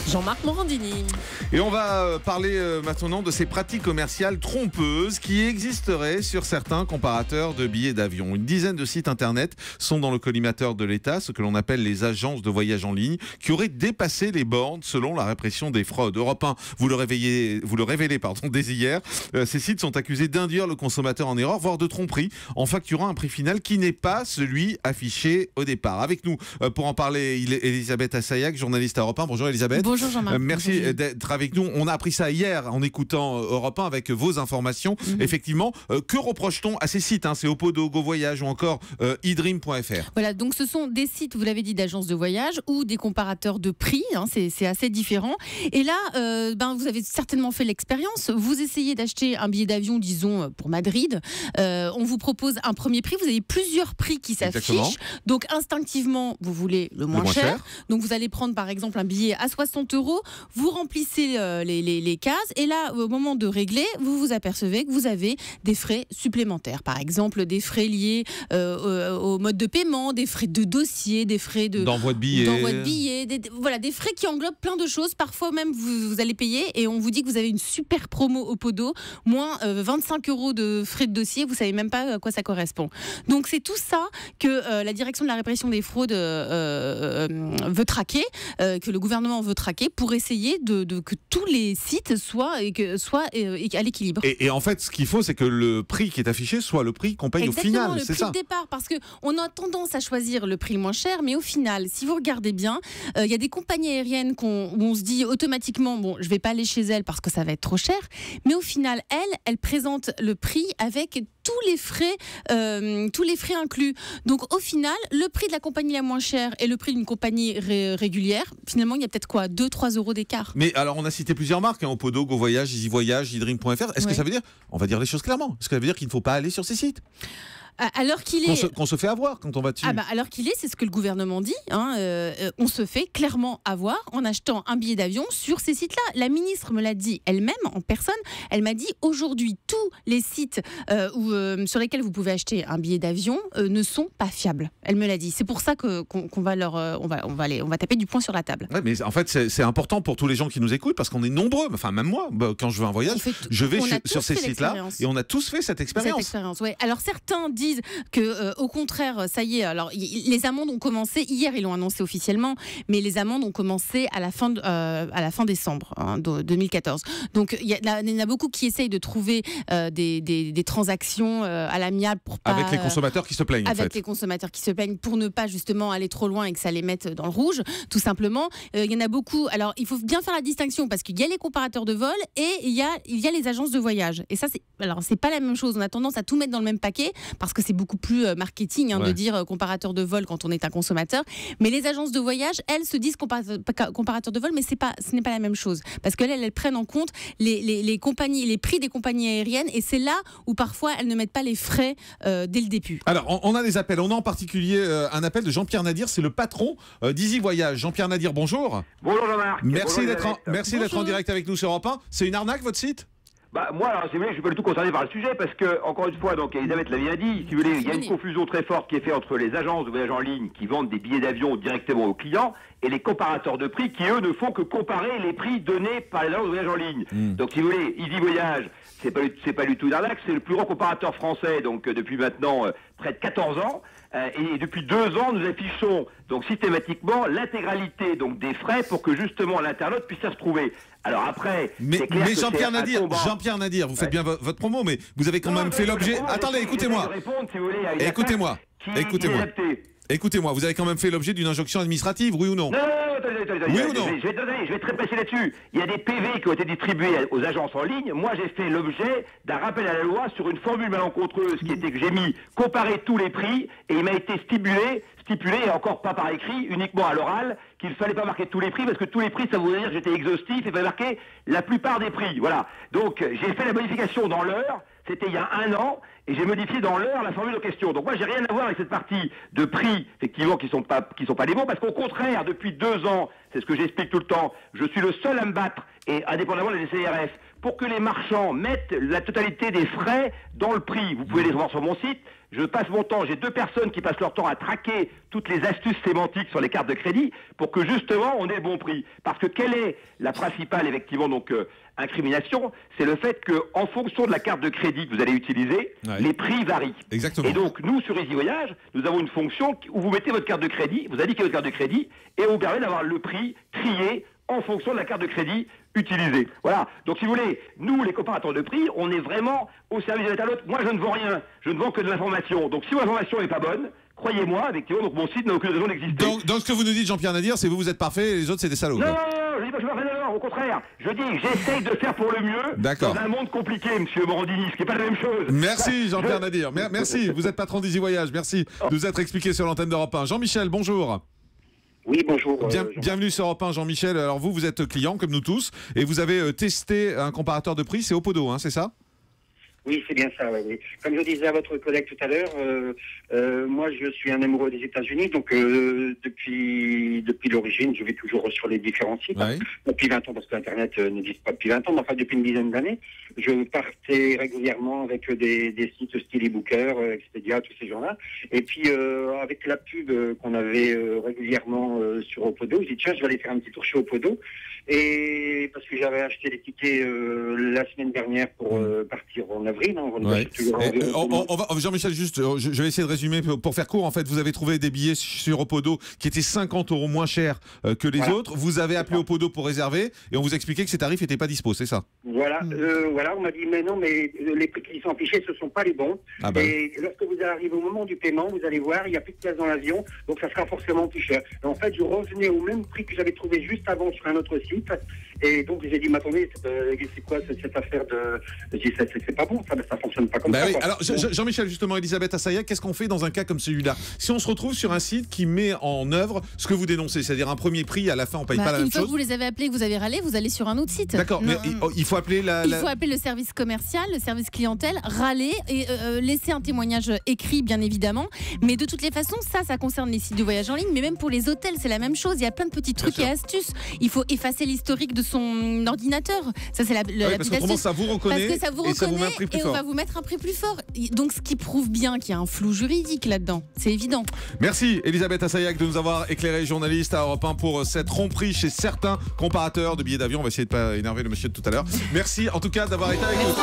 Jean-Marc Morandini. Et on va parler maintenant de ces pratiques commerciales trompeuses qui existeraient sur certains comparateurs de billets d'avion. Une dizaine de sites internet sont dans le collimateur de l'État, ce que l'on appelle les agences de voyage en ligne, qui auraient dépassé les bornes selon la répression des fraudes. Europe 1 vous le révélez dès hier. Ces sites sont accusés d'induire le consommateur en erreur, voire de tromperie, en facturant un prix final qui n'est pas celui affiché au départ. Avec nous pour en parler, Elisabeth Assayag, journaliste à Europe 1. Bonjour Elisabeth. Bonjour Jean-Marc. Merci d'être avec nous. On a appris ça hier en écoutant Europe 1 avec vos informations. Effectivement, que reproche-t-on à ces sites C'est Opodo, GoVoyage ou encore eDream.fr. Voilà, donc ce sont des sites, vous l'avez dit, d'agences de voyage ou des comparateurs de prix. C'est assez différent. Et là, vous avez certainement fait l'expérience. Vous essayez d'acheter un billet d'avion, disons, pour Madrid. On vous propose un premier prix. Vous avez plusieurs prix qui s'affichent. Donc instinctivement, vous voulez le moins cher. Donc vous allez prendre par exemple un billet à 60 €. Vous remplissez les cases. Et là, au moment de régler, vous vous apercevez que vous avez des frais supplémentaires. Par exemple, des frais liés au mode de paiement, des frais de dossier, des frais d'envoi de billets. Des frais qui englobent plein de choses. Parfois même, vous allez payer et on vous dit que vous avez une super promo au Podo, moins 25 € de frais de dossier. Vous savez même pas à quoi ça correspond. Donc c'est tout ça que la direction de la répression des fraudes veut traquer, que le gouvernement veut traquer pour essayer que tous les sites soient à l'équilibre. Et en fait, ce qu'il faut, c'est que le prix qui est affiché soit le prix qu'on paye au final. Le prix de départ, parce qu'on a tendance à choisir le prix moins cher, mais au final, si vous regardez bien, il y a des compagnies aériennes où on se dit automatiquement, bon, je vais pas aller chez elles parce que ça va être trop cher, mais au final, elles présentent le prix avec tous les frais inclus. Donc au final, le prix de la compagnie la moins chère et le prix d'une compagnie régulière, finalement, il y a peut-être 2-3 € d'écart. Mais alors, on a cité plusieurs marques, Opodo, GoVoyage, EasyVoyage, eDream.fr. Est-ce que ça veut dire, on va dire les choses clairement, est-ce que ça veut dire qu'il ne faut pas aller sur ces sites ? Alors qu'il est... Qu'on se fait avoir quand on va dessus. Alors qu'il est, c'est ce que le gouvernement dit. On se fait clairement avoir en achetant un billet d'avion sur ces sites-là. La ministre me l'a dit elle-même en personne. Elle m'a dit aujourd'hui tous les sites sur lesquels vous pouvez acheter un billet d'avion ne sont pas fiables. Elle me l'a dit. C'est pour ça qu'on va on va taper du poing sur la table. Ouais, mais en fait c'est important pour tous les gens qui nous écoutent parce qu'on est nombreux. Enfin même moi, quand je veux un voyage, je vais sur ces sites-là et on a tous fait cette expérience. Ouais. Alors certains disent que au contraire, ça y est, alors les amendes ont commencé hier, ils l'ont annoncé officiellement, mais les amendes ont commencé à la fin décembre 2014. Donc il y en a beaucoup qui essayent de trouver des transactions à l'amiable pour pas, avec les consommateurs qui se plaignent. Les consommateurs qui se plaignent pour ne pas justement aller trop loin et que ça les mette dans le rouge, tout simplement. Il y en a beaucoup. Alors il faut bien faire la distinction parce qu'il y a les comparateurs de vol et il y a les agences de voyage. Et ça c'est pas la même chose. On a tendance à tout mettre dans le même paquet parce que c'est beaucoup plus marketing de dire comparateur de vol quand on est un consommateur. Mais les agences de voyage, elles se disent comparateur de vol, mais ce n'est pas la même chose. Parce qu'elles prennent en compte les compagnies, les prix des compagnies aériennes, et c'est là où parfois elles ne mettent pas les frais dès le début. Alors, on a des appels. On a en particulier un appel de Jean-Pierre Nadir, c'est le patron d'EasyVoyage. Jean-Pierre Nadir, bonjour. Bonjour Jean-Marc. Merci d'être en direct avec nous sur Europe 1. C'est une arnaque votre site ? Moi, alors, si vous voulez, je suis pas du tout concerné par le sujet parce que, encore une fois, donc Elisabeth l'a bien dit, si vous voulez, il y a une confusion très forte qui est faite entre les agences de voyage en ligne qui vendent des billets d'avion directement aux clients et les comparateurs de prix qui, eux, ne font que comparer les prix donnés par les agences de voyage en ligne. Donc, si vous voulez, EasyVoyage, c'est pas du tout une arnaque, c'est le plus grand comparateur français, donc depuis maintenant près de 14 ans. Et depuis 2 ans, nous affichons donc systématiquement l'intégralité donc des frais pour que justement l'internaute puisse s'y retrouver. Alors après, mais Jean-Pierre Nadir, vous faites bien votre promo, mais vous avez quand même fait l'objet. Attendez, écoutez-moi. Écoutez-moi, vous avez quand même fait l'objet d'une injonction administrative, oui ou non? Non, attendez. Oui ou non? Je vais être très précis là-dessus. Il y a des PV qui ont été distribués aux agences en ligne. Moi, j'ai fait l'objet d'un rappel à la loi sur une formule malencontreuse qui était que j'ai mis comparer tous les prix et il m'a été stipulé, et encore pas par écrit, uniquement à l'oral, qu'il fallait pas marquer tous les prix parce que tous les prix, ça voudrait dire que j'étais exhaustif et il fallait marquer la plupart des prix. Voilà. Donc, j'ai fait la modification dans l'heure. C'était il y a 1 an, et j'ai modifié dans l'heure la formule de question. Donc moi, j'ai rien à voir avec cette partie de prix, effectivement, qui sont pas les bons, parce qu'au contraire, depuis 2 ans, c'est ce que j'explique tout le temps, je suis le seul à me battre, et indépendamment des CRF, pour que les marchands mettent la totalité des frais dans le prix. Vous pouvez les voir sur mon site. Je passe mon temps, j'ai 2 personnes qui passent leur temps à traquer toutes les astuces sémantiques sur les cartes de crédit pour que justement on ait le bon prix. Parce que quelle est la principale effectivement incrimination? C'est le fait qu'en fonction de la carte de crédit que vous allez utiliser, les prix varient. Exactement. Et donc nous sur Easy Voyage, nous avons une fonction où vous mettez votre carte de crédit, vous indiquez votre carte de crédit et on vous permet d'avoir le prix trié en fonction de la carte de crédit utilisée. Voilà. Donc si vous voulez, nous les comparateurs de prix, on est vraiment au service de l'autre. Moi je ne vends rien, je ne vends que de l'information. Donc si l'information n'est pas bonne, croyez-moi, effectivement, donc mon site n'a aucune raison d'exister. Donc ce que vous nous dites, Jean-Pierre Nadir, c'est vous êtes parfait et les autres c'est des salauds. Non, je dis pas que je suis parfait, non, au contraire. Je dis j'essaye de faire pour le mieux dans un monde compliqué, monsieur Morandini, ce qui n'est pas la même chose. Merci Jean-Pierre Nadir, merci. Vous êtes patron d'Easy Voyage, merci de nous être expliqué sur l'antenne d'Europe 1. Jean-Michel, bonjour. Oui, bonjour. Bienvenue sur Europe 1, Jean-Michel. Alors vous êtes client comme nous tous et vous avez testé un comparateur de prix, c'est Opodo, hein, c'est ça? Oui, c'est bien ça. Oui. Comme je disais à votre collègue tout à l'heure, moi je suis un amoureux des États-Unis, donc depuis l'origine, je vais toujours sur les différents sites. Ouais. Depuis 20 ans, parce que l'Internet n'existe pas depuis 20 ans, mais enfin depuis une dizaine d'années, je partais régulièrement avec des sites style eBooker, Expedia, tous ces gens-là. Et puis avec la pub qu'on avait régulièrement sur Opodo, je dis tiens, je vais aller faire un petit tour chez Opodo. Et parce que j'avais acheté les tickets la semaine dernière pour partir en avril. Ouais. Jean-Michel, juste, je vais essayer de résumer pour faire court. En fait, vous avez trouvé des billets sur Opodo qui étaient 50 € moins chers que les autres. Vous avez appelé Opodo pour réserver et on vous expliquait que ces tarifs n'étaient pas dispo, c'est ça? Voilà, on m'a dit mais non, mais les prix qui sont affichés, ce ne sont pas les bons. Et lorsque vous arrivez au moment du paiement, vous allez voir, il n'y a plus de place dans l'avion, donc ça sera forcément plus cher. Et en fait, je revenais au même prix que j'avais trouvé juste avant sur un autre site. Et donc j'ai dit, mais attendez, c'est quoi cette affaire de... Je dis, c'est pas bon, ça fonctionne pas comme ça. Oui. Alors Jean-Michel, justement, Elisabeth Assaya, qu'est-ce qu'on fait dans un cas comme celui-là? Si on se retrouve sur un site qui met en œuvre ce que vous dénoncez, c'est-à-dire un premier prix, à la fin on paye pas la même chose. Une fois que vous les avez appelés, que vous avez râlé, vous allez sur un autre site. D'accord, mais il faut appeler Il faut appeler le service commercial, le service clientèle, râler et laisser un témoignage écrit, bien évidemment. Mais de toutes les façons, ça concerne les sites de voyage en ligne, mais même pour les hôtels, c'est la même chose. Il y a plein de petits trucs et astuces. Il faut effacer l'historique de son ordinateur. Ça, c'est la parce qu'autrement, ça vous reconnaît, parce que ça vous reconnaît et on va vous mettre un prix plus fort. Donc, ce qui prouve bien qu'il y a un flou juridique là-dedans. C'est évident. Merci Elisabeth Assayag de nous avoir éclairé, journaliste à Europe 1, pour cette tromperie chez certains comparateurs de billets d'avion. On va essayer de ne pas énerver le monsieur de tout à l'heure. Merci en tout cas d'avoir été avec nous.